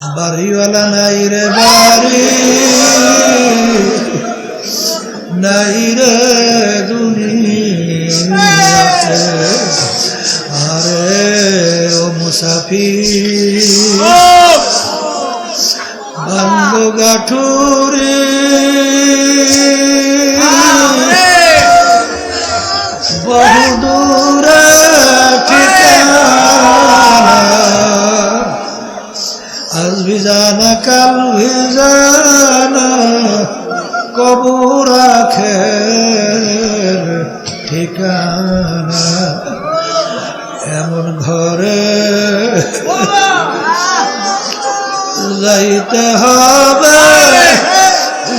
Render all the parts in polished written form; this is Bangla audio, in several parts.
বাড়িওয়ালা নাই রে বাড়ি, নাই রে দুনিয়াতে। আরে ও মুসাফির বান্ধ গাঠুরে বহু দূরে ঠিকানা, আজ ভিজানা কাল ভিজানা কবর আখের ঠিকানা। এমন ঘরে যাইতে হবে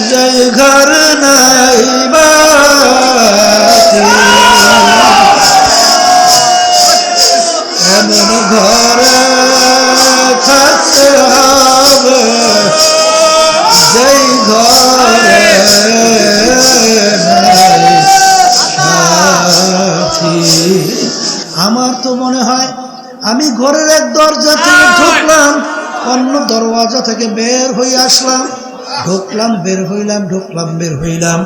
যে ঘর নাই বাতি, এমন ঘরে থাকতে হবে যেই ঘরে নাই সাথী। আমার তো মনে হয় আমি ঘরের এক দরজা থেকে ঢুকলাম, অন্য দরওয়াজা থেকে বের হয়ে আসলাম, ঢুকলাম বের হইলাম, ঢুকলাম বের হইলাম।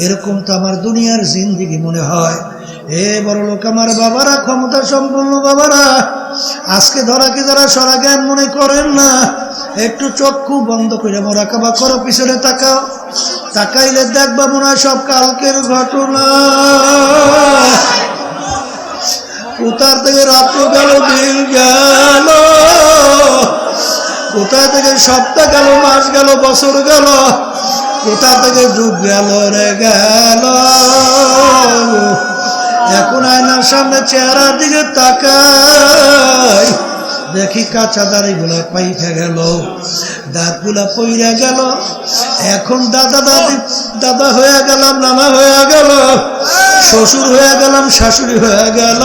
এরকম তো আমার দুনিয়ার জিন্দেগি মনে হয়। এ বড় লোক আমার বাবারা, ক্ষমতা সম্পন্ন বাবারা, আজকে ধরাকে যারা সরা জ্ঞান মনে করেন না, একটু চক্ষু বন্ধ করে মোরাকাবা করো, পিছনে তাকাও, তাকাইলে দেখবা মনে হয় সব কালকের ঘটনা। কোথার থেকে রাত্র গেল, দিন গেল, কোথায় থেকে সপ্তাহ গেল, মাস গেল, বছর গেল, কোথা থেকে যুগ গেল রে গেল। এখন আয়নার সামনে চেহারার দিকে তাকাই, দেখি কাঁচা দাড়িগুলা পাইখা গেল, দাঁতগুলা পইরা গেল। এখন দাদা দাদি দাদা হয়ে গেলাম, নানা হয়ে গেল, শ্বশুর হয়ে গেলাম, শাশুড়ি হয়ে গেল।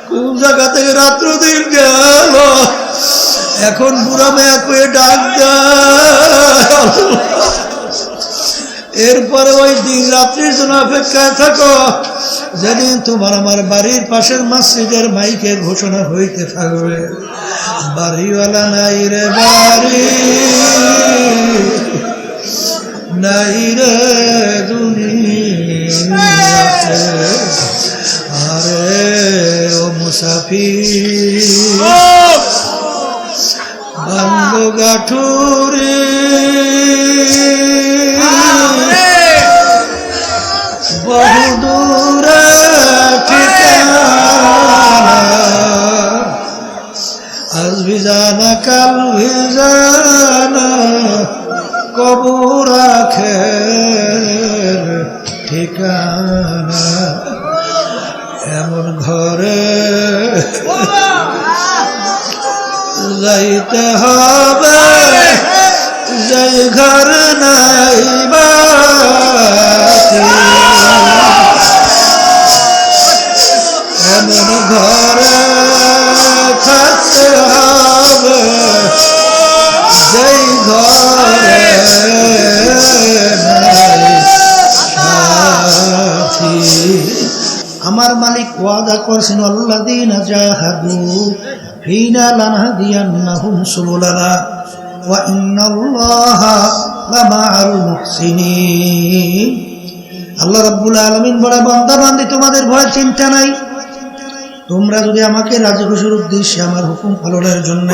কোন জায়গা থেকে রাত্র দিন গেল, এখন বুড়া মেয়া কয়ে ডাক দেয়। এরপরে ওই দিন রাত্রির জন্য অপেক্ষায় থাকো, যেদিন তোমার আমার বাড়ির পাশের মসজিদের মাইকে ঘোষণা হইতে থাকবে, বাড়িওয়ালা নাই রে বাড়ি, নাই রে দুনিয়াতে। আরে ও মুসাফির বান্ধ গাঠুরে বহু দূরে ঠিকানা, আজ ভিজানা কাল ভিজানা কবর আখের ঠিকানা। এমন ঘরে যাইতে হবে যে ঘর নাই বাতি, এমন ঘরে থাকতে হবে যেই ঘরে নাই সাথী। আমার মালিক ওয়াদা করছেন, আল্লাযীনা জাহাদু ফীনা লানাহদিয়ান্নাহুম সুবুলানা ওয়া ইন্নাল্লাহা লামাআল মুহসিনিন। আল্লাহ রাব্বুল আলামিন বলে, বান্দা বান্দি তোমাদের ভয় চিন্তা নাই, তোমরা যদি আমাকে রাজি খুশির উদ্দেশ্যে আমার হুকুম পালনের জন্য,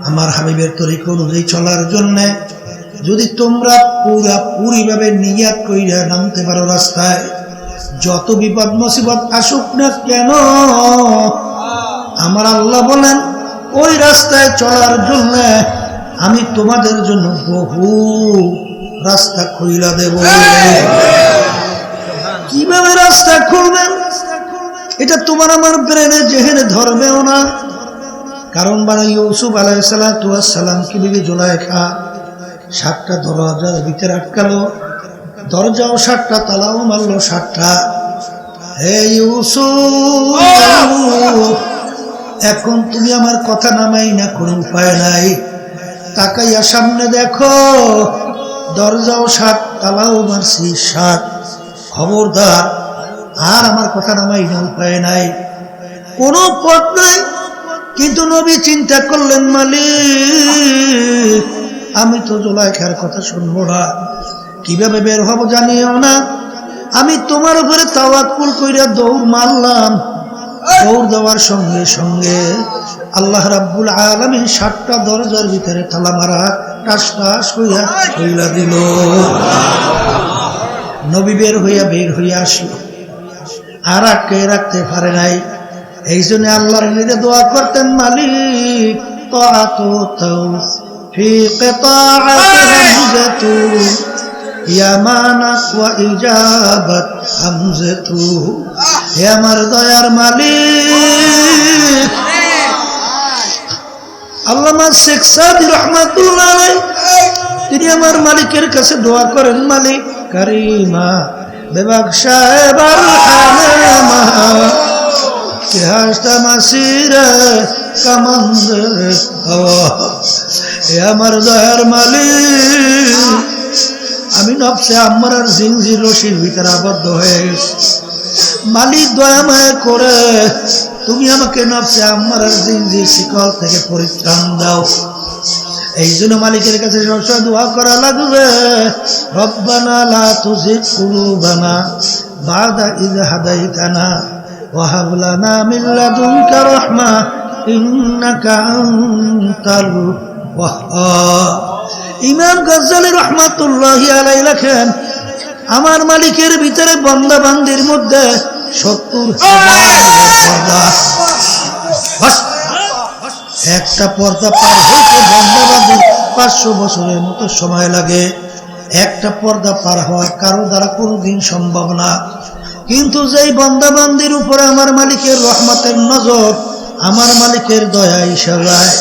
আমার হাবিবের তরিকা অনুযায়ী চলার জন্য যদি তোমরা পুরাপুরিভাবে নিয়াত কইরা নামতে পারো রাস্তায়, যত বিপদ মুসিবত আসুক না কেন, আমার আল্লাহ বলেন ওই রাস্তায় চলার জন্য আমি তোমাদের জন্য বহু রাস্তা খুইলা দেব। কিভাবে রাস্তা খুলবেন এটা তোমার আমার ব্রেনে জেহেনে ধরবেও না। কারণ মানে ইউসুফ আলাইহিসসালাতু ওয়াস সালামকে বিবি জুলাইখা 7টা দরজার ভিতরে আটকালো, দরজাও 7টা, তালাও মারলো 7টা। হে ইউসুফ, এখন তুমি আমার কথা নামাই না, কোনো উপায় নাই, তাকাইয়া সামনে দেখো, দরজাও 7, তালাও মারছি 7, খবরদার আর আমার কথা নামাই না, উপায় নাই, কোনো পথ নাই। কিন্তু নবী চিন্তা করলেন, মালিক আমি তো জুলাইখার কথা শুনবো না, কিভাবে বের হব জানিও না। আমি তোমার উপরে তাওয়াক্কুল কইরা দৌড় মারলাম। দৌড় দেওয়ার সঙ্গে সঙ্গে আল্লাহ রাব্বুল আলামিন 7টা দরজার ভিতরে তালা মারা টাস টাস হইয়া হইলা দিল। নবী বের হইয়া আসলো, আর আটকে রাখতে পারে নাই। এই জন্য আল্লাহর নিদে দোয়া করতেন, মালিক তাআতু তাওফিক তাআত হামজাতু ইয়ামানাত ওয়া ইজাবাত হামজাতু। হে আমার দয়ার মালিক। আল্লামা শেখ সাদি রহমাতুল্লাহ আলাইহি তিনি আমার মালিকের কাছে দোয়া করেন, মালিক কারিমা বেবাকশা বারহামা কে হাসতা মাসিরা কামানদে হাওয়া। হে আমার দয়ার মালিক, আমি নফসে আম্মারার জিনজির রশির ভিতরে আবদ্ধ হয়ে গেছি। মালিক দয়া মায়া করে তুমি আমাকে নফসে আম্মারার জিনজির শিকল থেকে পরিত্রাণ দাও। এই জন্য মালিকের কাছে সবসময় দোয়া করা লাগবে, রব্বানা লা তুজিগ কুলুবানা বাদা ইয হাদাইতানা ওয়া হাব লানা মিন লাদুনকা রাহমা ইন্নাকা আনতাল ওয়াহ্হাব। ইমাম গজ্জালী রহমাতুল্লাহি আলাইহি লেখেন, আমার মালিকের ভিতরে বান্দা বান্দির মধ্যে 70,000 পর্দা। একটা পর্দা পার হইতে বান্দা বান্দির 500 বছরের মতো সময় লাগে। একটা পর্দা পার হওয়া কারো দ্বারা কোনোদিন সম্ভব না। কিন্তু যেই বান্দা বান্দির উপরে আমার মালিকের রহমতের নজর, আমার মালিকের দয়া ইশারায়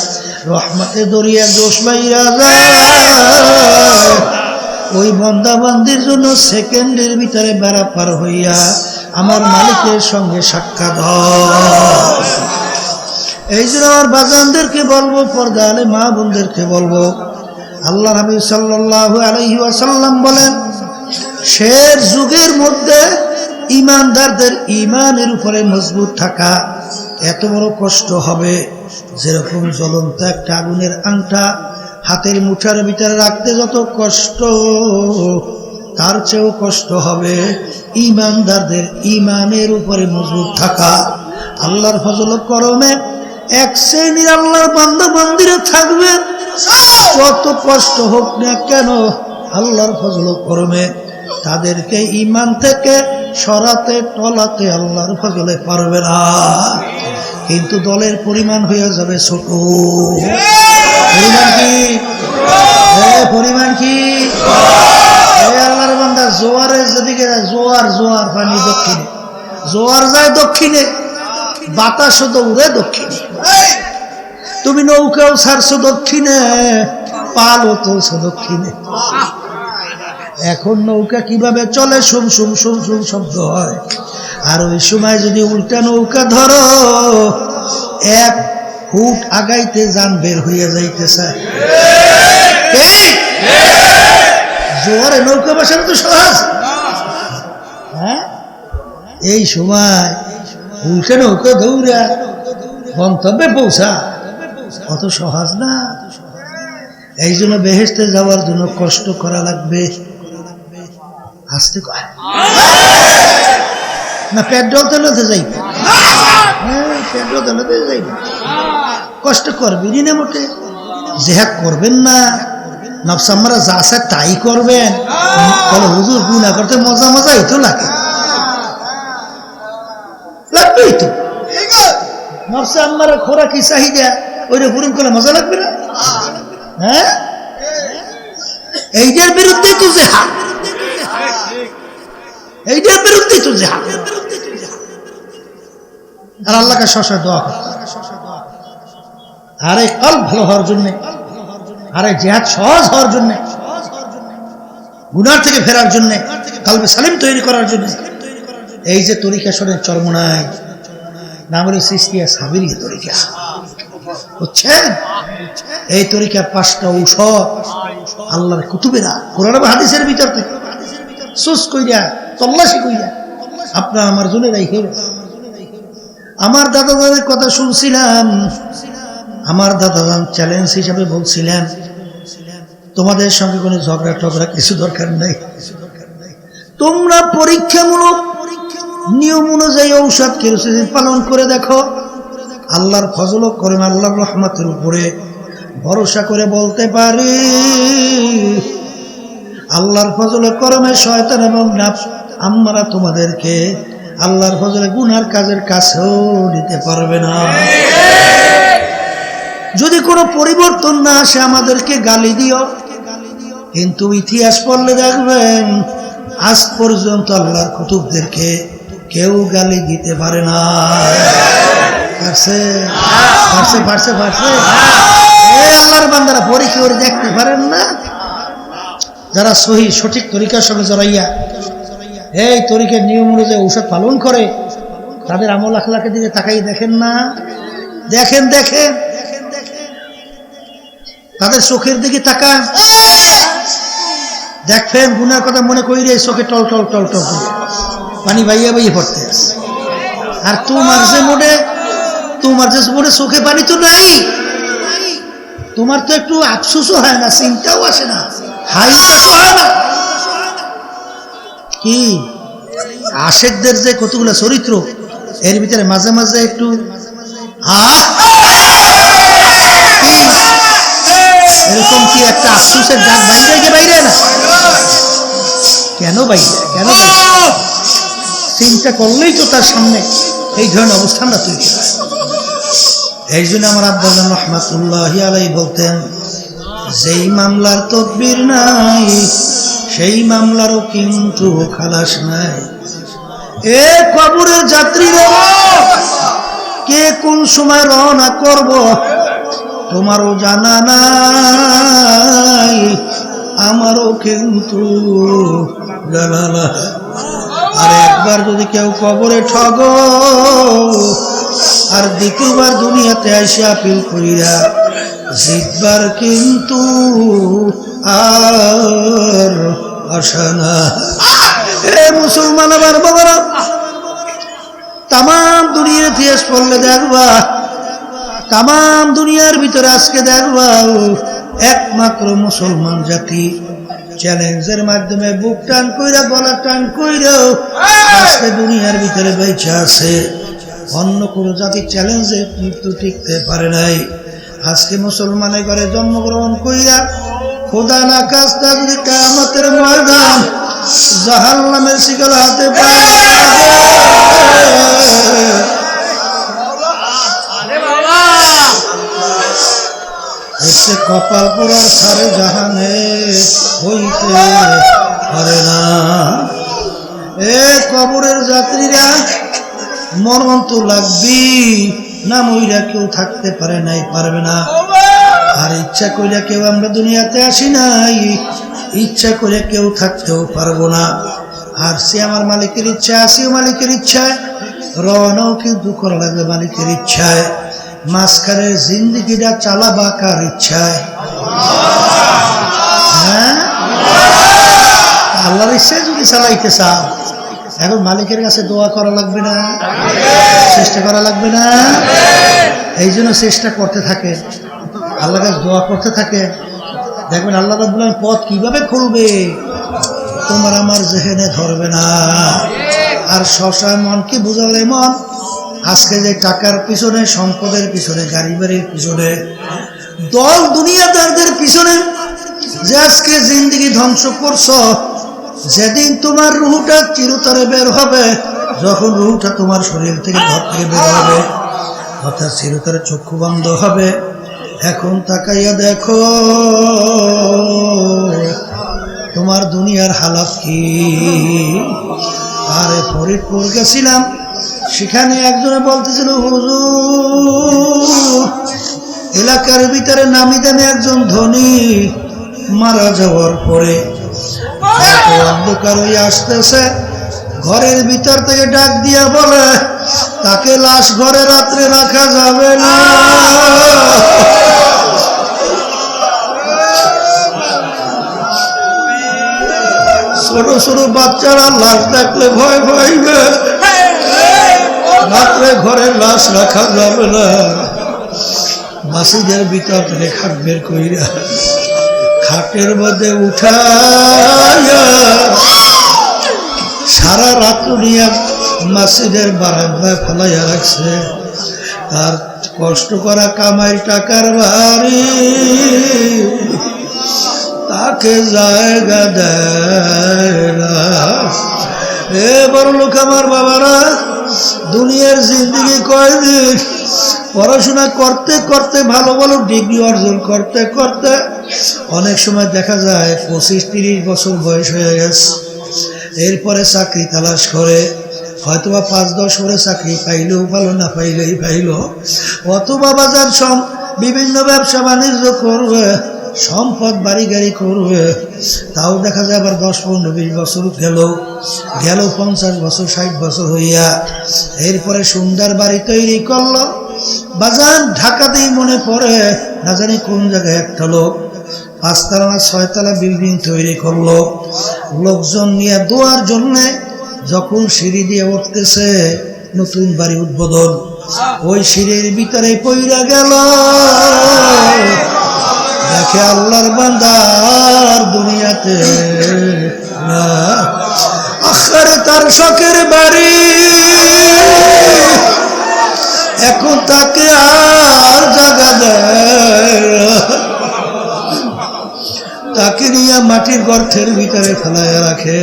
রহমতে দরিয়া দোষ মাইরা যায়, ওই বান্দা বান্দির জন্য সেকেন্ডের ভিতরে বেড়া পার হইয়া আমার মালিকের সঙ্গে সাক্ষাৎ হয়। এই জন্য আমার বাজানদেরকে বলবো, পর্দা আলে মা বোনদেরকে বলবো, আল্লাহ নবী সাল্লাল্লাহু আলাইহি ওয়াসাল্লাম বলেন, শেষ যুগের মধ্যে ঈমানদারদের ঈমানের উপরে মজবুত থাকা এত বড় কষ্ট হবে, যেরকম জ্বলন্ত একটা আগুনের আংটা হাতের মুঠার ভিতরে রাখতে যত কষ্ট, তার চেয়েও কষ্ট হবে ঈমানদারদের ঈমানের উপরে মজবুত থাকা। আল্লাহর ফজল করমে এক শ্রেণীর আল্লাহর বান্দা বান্দিরা থাকবে, কত কষ্ট হোক না কেন আল্লাহর ফজল করমে তাদেরকে ঈমান থেকে সরাতে টলাতে আল্লাহর ফজলে পারবে না। কিন্তু দলের পরিমাণ হয়ে যাবে ছোট। পরিমাণ কি আল্লাহর বান্দা জোয়ারের যেদিকে জোয়ার পানি দক্ষিণে, জোয়ার যায় দক্ষিণে, বাতাসও দৌড়ে দক্ষিণে। তুমি নৌকাও ছাড়ছো দক্ষিণে, পালও তুলছো দক্ষিণে। এখন নৌকা কিভাবে চলে, শুম শুম শুম শুম শব্দ হয়। আর ওই সময় যদি উল্টা নৌকা ধরো, 1 ফুট আগাইতে যান বের হইয়া যাইতেছে। জোয়ারে নৌকা বসানো তো সহজ, হ্যাঁ? এই সময় উল্টা নৌকা দৌড়া গন্তব্যে পৌঁছা অত সহজ না। এই জন্য বেহেশতে যাওয়ার জন্য কষ্ট করা লাগবে। আসতে কয় না, পেট্রোল তেলাতে যাই, পেট্রোল তেলাতে যাই, কষ্ট করবি না মোটে। জেহাদ করবেন না, নফসাম্মারা যা আছে তাই করবেন। বলে হুজুর গুনাহ করতে মজা মজাই তো লাগে, লাগবেই তো। নফসাম্মারা খোরাকি চাহিদা ওইটা পূরণ করলে মজা লাগবে না? হ্যাঁ, এইটার বিরুদ্ধে তো জেহাদ, এইটার বিরুদ্ধে তো জেহাদ। আর আল্লাহকে সবসময় দোয়া করতে, আরে কাল ভালো হওয়ার জন্য, আরে জেহাদ সহজ হওয়ার জন্য, গুনার থেকে ফেরার জন্য, কালবে সালিম তৈরি করার জন্য। এই যে তরিকা শোনেন চরমোনাই, নাম হলো সিস্তিয়া সাবিরিয়া তরিকা, বুঝছেন? এই তরিকার 5টা ঔষধ আল্লাহর কুতুবেরা কোরআন এবং হাদিসের ভিতর থেকে সুস কইরা তল্লাশি কইরা আপনার আমার জন্য রাইখে। আমার দাদা দাদের কথা শুনছিলাম, আমার দাদাজান চ্যালেঞ্জ হিসাবে বলছিলেন, তোমাদের সঙ্গে কোনো ঝগড়া টগড়া কিছু দরকার নাই, তোমরা পরীক্ষামূলক নিয়ম অনুযায়ী ঔষধ কেরোসিন পালন করে দেখো। আল্লাহর ফজল ও করম, আল্লাহর রহমতের উপরে ভরসা করে বলতে পারি, আল্লাহর ফজল ও করমে শয়তান এবং নাফস আমরা তোমাদেরকে আল্লাহর ফজলে গুনার কাজের কাছেও নিতে পারবে না। যদি কোনো পরিবর্তন না আসে আমাদেরকে গালি দিও, কিন্তু ইতিহাস পড়লে দেখবেন আজ পর্যন্ত আল্লাহর কুতুবদেরকে কেউ গালি দিতে পারে না। পারছে পারছে পারছে পারছে আল্লাহর বান্দারা পরীক্ষা করে দেখতে পারেন না? যারা সঠিক তরিকার সঙ্গে জড়াইয়া এই তরিকার নিয়ম অনুযায়ী ঔষধ পালন করে, তাদের আমল আখলাকের দিকে তাকাই দেখেন না? দেখেন দেখেন তাদের চোখের দিকে তাকান, দেখবেন গুনার কথা মনে করি রে চোখে টল টল টল টল পানি বাইয়া বাইয়ে পড়তে আছে। আর তোমার যে মোড়ে চোখে পানি তো নাই, তোমার তো একটু আফসোসও হয় না, চিন্তাও আসে না, হাই উল্লাসও হয় না। কি আশেকদের যে কতগুলো চরিত্র, এর ভিতরে মাঝে মাঝে একটু এরকম কি একটা আফসোসের ডাক বাইরে না? কেন বাইরে? কেন চিন্তা করলেই তো তার সামনে এই ধরনের অবস্থানটা তৈরি হয়। এই জন্য আমার আব্বাজান রহমাতুল্লাহ আলাইহি বলতেন, যেই মামলার তদবির নাই সেই মামলারও কিন্তু খালাস নাই। এ কবরের যাত্রীরা, কে কোন সময় রওনা করব তোমারও জানা নাই, আমারও কিন্তু জানা নাই। আর একবার যদি কেউ কবরে ঠগ আর দ্বিতীয়বার দুনিয়াতে এসে আপিল করিয়া জিতবার কিন্তু আর আশা না। এ মুসলমান আবার বাবারা, তাম দুনিয়ার ইতিহাস পড়লে দেখবা, তাম দুনিয়ার ভিতরে আজকে দেখবা একমাত্র মুসলমান জাতি চ্যালেঞ্জের মাধ্যমে বুক টান কইরা গলা টান কইরাও আজকে দুনিয়ার ভিতরে বেঁচে আছে। অন্য কোনো জাতি চ্যালেঞ্জে মৃত্যু টিকতে পারে নাই। আজকে মুসলমানের ঘরে জন্মগ্রহণ কইরা খোদা না কাজটা যদি কিয়ামতের ময়দান জাহান্নামের শিকল হাতে পায়, এসে কপাল পোড়ার সারে জাহানে হইতে পারে না। এ কবরের যাত্রীরা, মরণ তো লাগবি না, মইরা কেউ থাকতে পারে নাই, পারবে না। আর ইচ্ছা কইরা কেউ আমরা দুনিয়াতে আসি নাই, ইচ্ছা করে কেউ থাকতেও পারবো না। আর সে আমার মালিকের ইচ্ছা, আসিও মালিকের ইচ্ছায়, রওনাও কিন্তু করা লাগবে মালিকের ইচ্ছায়। মাঝখানের জিন্দিগিটা চালাবা কার ইচ্ছায়? হ্যাঁ, আল্লাহর ইচ্ছায় যদি চালাইতে চাও, এখন মালিকের কাছে দোয়া করা লাগবে না, চেষ্টা করা লাগবে না? এই জন্য চেষ্টা করতে থাকে, আল্লাহর কাছে দোয়া করতে থাকে, দেখবেন আল্লাহ রাব্বুল আলামিন পথ কিভাবে খুলবে তোমার আমার জেহেনে ধরবে না। আর সবসময় মনকে বুঝাবে, মন আজকে যে টাকার পিছনে, সম্পদের পিছনে, গাড়ি বাড়ির পিছনে, দল দুনিয়াদারদের পিছনে যে আজকে জিন্দেগি ধ্বংস করছো, যেদিন তোমার রুহটা চিরতরে বের হবে, যখন রুহটা তোমার শরীর থেকে ঘর থেকে বের হবে, অর্থাৎ চিরতরে চক্ষু বন্ধ হবে, এখন তাকাইয়া দেখো তোমার দুনিয়ার হালাত কি। আরে ফরিদপুর গেছিলাম, সেখানে একজনে বলতেছিল, হুজুর এলাকার ভিতরে নামি দামি একজন ধনী মারা যাওয়ার পরে এত অন্ধকার হয়ে আসতেছে, ঘরের ভিতর থেকে ডাক দিয়া বলে তাকে লাশ ঘরে রাত্রে রাখা যাবে না। ছোট ছোট বাচ্চারা লাশ দেখলে ভয় পাইবে, রাত্রে ঘরে লাশ রাখা যাবে না। মসজিদের ভিতর থেকে খাট বের কইরা খাটের মধ্যে উঠাইয়া সারা রাত নিয়ে মসজিদের বারান্দায় ফেলাইয়া রাখছে। তার কষ্ট করা কামাই টাকার বাড়ি তাকে জায়গা দেয় না। এ বড় লোক আমার বাবারা, দুনিয়ার জিন্দগি কয়দিন? পড়াশোনা করতে করতে ভালো ভালো ডিগ্রি অর্জন করতে করতে অনেক সময় দেখা যায় 25-30 বছর বয়স হয়ে গেছে। এরপরে চাকরি তালাশ করে, হয়তোবা 5-10 করে চাকরি পাইলেও ভালো, না পাইলেই পাইল, অথবা বাজার বিভিন্ন ব্যবসা বাণিজ্য করবে, সম্পদ বাড়ি গাড়ি করবে, তাও দেখা যায় আবার 10-15-20 বছর গেল 50 বছর 60 বছর হইয়া এরপরে সুন্দর বাড়ি তৈরি করলো। বাজার ঢাকাতেই মনে পড়ে না জানি কোন জায়গায় একটা লোক 5 তলা না 6 তলা বিল্ডিং তৈরি করলো। লোকজন নিয়ে দোয়ার জন্যে যখন সিঁড়ি দিয়ে উঠতেছে, নতুন বাড়ি উদ্বোধন, ওই সিঁড়ির ভিতরে পইরা গেল। দেখে আল্লাহর বান্দার দুনিয়াতে না, আখেরে তার শখের বাড়ি, এখন তাকে আর জায়গা দেয়, তাকে নিয়ে মাটির গর্তের ভিতরে ফেলায় রাখে।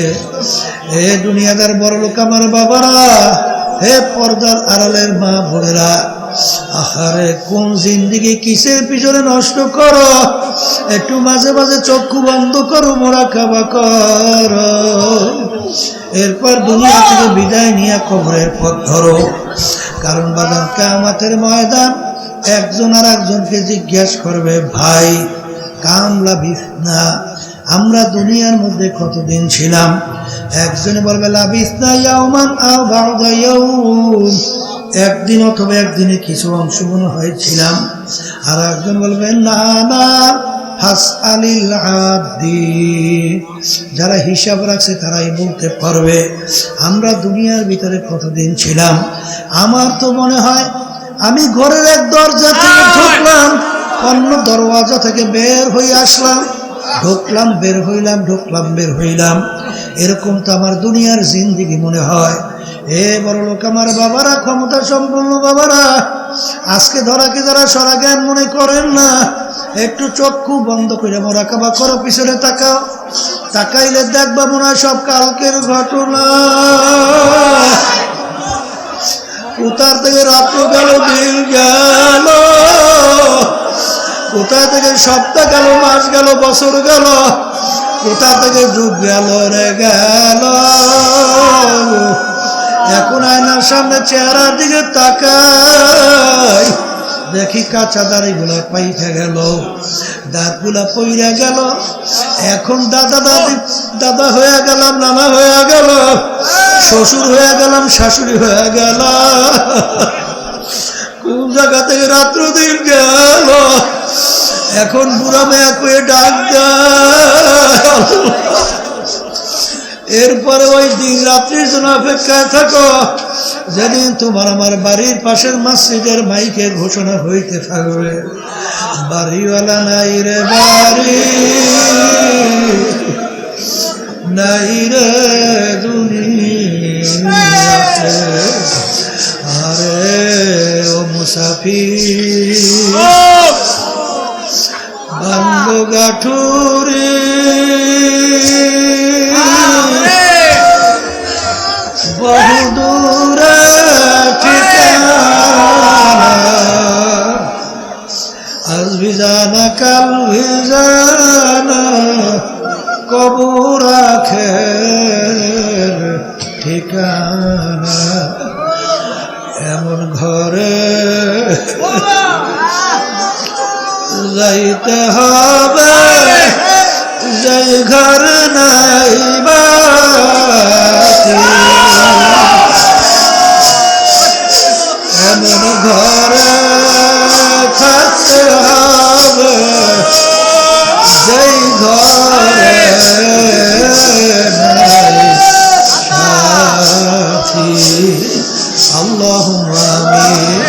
হে দুনিয়াদার বড় লোক আমার বাবারা, হে পর্দার আড়ালের মা বোনেরা, আহারে কোন জিন্দিগি কিসের পিছনে নষ্ট করো? একটু মাঝে মাঝে চক্ষু বন্ধ করো, মুরাকাবা করো, এরপর দুনিয়া থেকে বিদায় নিয়ে কবরের পথ ধরো। কারণ বাদাম কিয়ামতের ময়দান একজন আর একজনকে জিজ্ঞাসা করবে, ভাই কামলা বিছনা, আমরা দুনিয়ার মধ্যে কতদিন ছিলাম? একজনে বলবে লাবিসনা ইয়াওমান আও বা'দা ইয়াওম, একদিন অথবা একদিনে কিছু অংশ মনে হয়েছিলাম। আর একজন বলবে না না ফাসআলিল আদি, যারা হিসাব রাখছে তারাই বলতে পারবে আমরা দুনিয়ার ভিতরে কতদিন ছিলাম। আমার তো মনে হয় আমি ঘরের এক দরজা থেকে ঢুকলাম, অন্য দরওয়াজা থেকে বের হয়ে আসলাম, ঢুকলাম বের হইলাম, ঢুকলাম বের হইলাম, এরকম তো আমার দুনিয়ার জিন্দিগি মনে হয়। এ বড় লোক আমার বাবারা, ক্ষমতা সম্পন্ন বাবারা, আজকে ধরাকে যারা সরা জ্ঞান মনে করেন না, একটু চক্ষু বন্ধ করে মুরাকাবা করো, পিছনে তাকাও, তাকাইলে দেখবা মনে হয় সব কালকের ঘটনা। কোথার থেকে রাত্র গেল, দিন গেল, কোথা থেকে সপ্তাহ গেল, মাস গেল, বছর গেল, কোথা থেকে যুগ গেল রে গেল। এখন আয়নার সামনে চেহারার দিকে তাকাই, দেখি কাঁচা দাড়িগুলা পাইতে গেল, দাঁতগুলা পইরা গেল। এখন দাদা দাদি, দাদা হয়ে গেলাম, নানা হয়ে গেল, শ্বশুর হয়ে গেলাম, শাশুড়ি হয়ে গেল, কোন জায়গা থেকে রাত্র দিন গেল। এখন বুড়া মেয়া কয়ে ডাক দেয়। এরপরে ওই দিন রাত্রির জন্য অপেক্ষায় থাকো, যেদিন তোমার আমার বাড়ির পাশের মসজিদের মাইকে ঘোষণা হইতে থাকবে, বাড়িওয়ালা নাই রে বাড়ি, নাই রে দুনিয়াতে, আরে ও মুসাফির বন্ধ গাঠুরে, বহু দূরে ঠিকানা, আজ ভিজানা কাল ভিজানা, কবর আখের ঠিকানা, এমন ঘরে যাইতে হবে যে ঘর নাই বাতি, এমন ঘরে থাকতে হবে যে ঘরে নাই সাথী। আল্লাহুম্মা আমিন।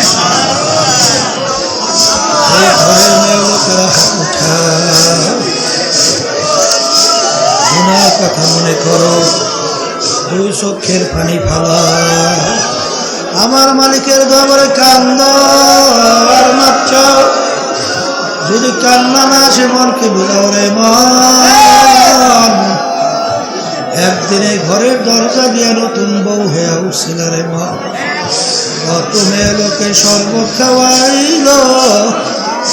কথা মনে করো, দুই চোখের পানি ফালা, আমার মালিকের দরবারে কান্দ আর নাচ। যদি কান্না না আসে মনকে বুঝাও রে মন, একদিনে ঘরের দরজা দিয়ে নতুন বউ হয়ে উঠছিল রে মন। কত মেয়ে লোকে শরবত খাওয়াইল,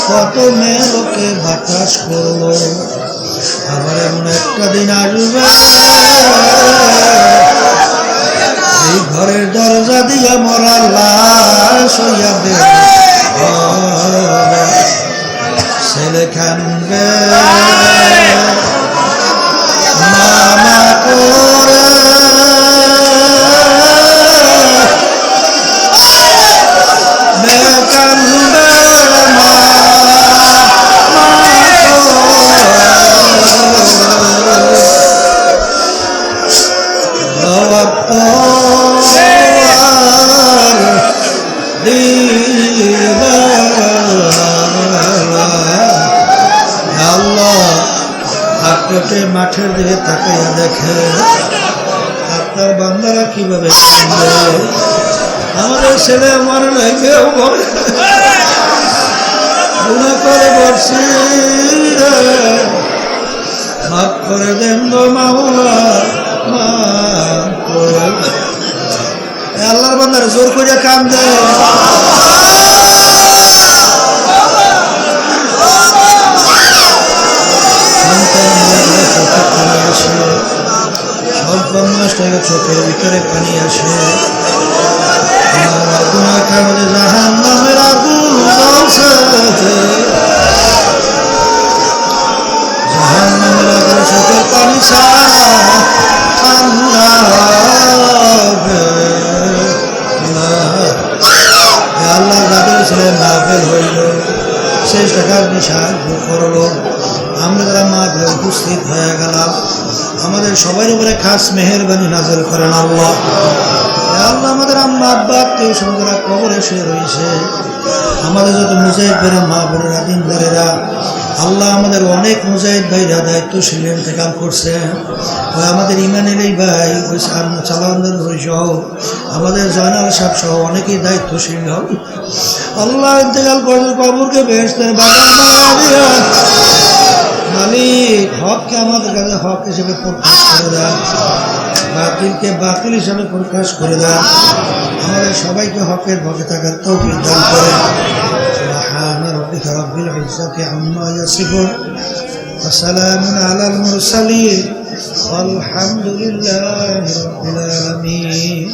কত মেয়ে লোকে বাতাস করলো, আবার এমন একটা দিন আসবে এই ঘরের দরজা দিয়ে মরা লাশ হইয়া দেবে, ছেলে কানবে মামা করে, মেয়ে কানবে মাঠের দিকে তাকাইয়া দেখে আপনার বান্দারা কিভাবে আমাদের ছেলে আমার কেউ গুনাহ করে বসছি, মাফ করে দেন গো মাওলা, মাফ করে। আল্লাহর বান্দারা জোর করে কান্দে, চোখের ভিতরে পানি আসে, জাহান্নামের আগুন জ্বলছে, জাহান্নামের আগুন চোখের পানি ছাড়া ঠান্ডা হবে না। আল্লাহ যাদের ছেলে মাহফিল হইল, সেই টাকার সাহায্য করলো, আমরা যারা মাহফিলে উপস্থিত হয়ে গেলাম, আমাদের সবার উপরে খাস মেহেরবানি নাযিল করেন আল্লাহ। আল্লাহ আমাদের আম্মা আব্বা আত্মীয় স্বজনরা কবরে শুয়ে রয়েছে, আমাদের যত মুজাহিদ ভাইরা মা বোনেরা দিনদারেরা, আল্লাহ আমাদের অনেক মুজাহিদ ভাইরা দায়িত্বশীল ইন্তেকাল করছে, আমাদের ইমানের এই ভাই ওই চালান্দার ভাই সহ আমাদের জয়নাল সাহেব সহ অনেকেই দায়িত্বশীল হল। আল্লাহ ইন্তেকাল করে কবরকে বেহেশতের বাগান বানায়া দিয়া মালিক হককে আমাদের কাছে হক হিসেবে প্রকাশ করে দেন, বাতিলকে বাতিল হিসেবে প্রকাশ করে দেন, আমাদের সবাইকে হকের পথে থাকার তৌফিক দান করে। সুবহানা রাব্বিকা রাব্বিল ইজ্জাতি আম্মা ইয়াসিফুন ওয়া সালামুন আলাল মুরসালিন ওয়ালহামদুলিল্লাহি রাব্বিল আলামিন।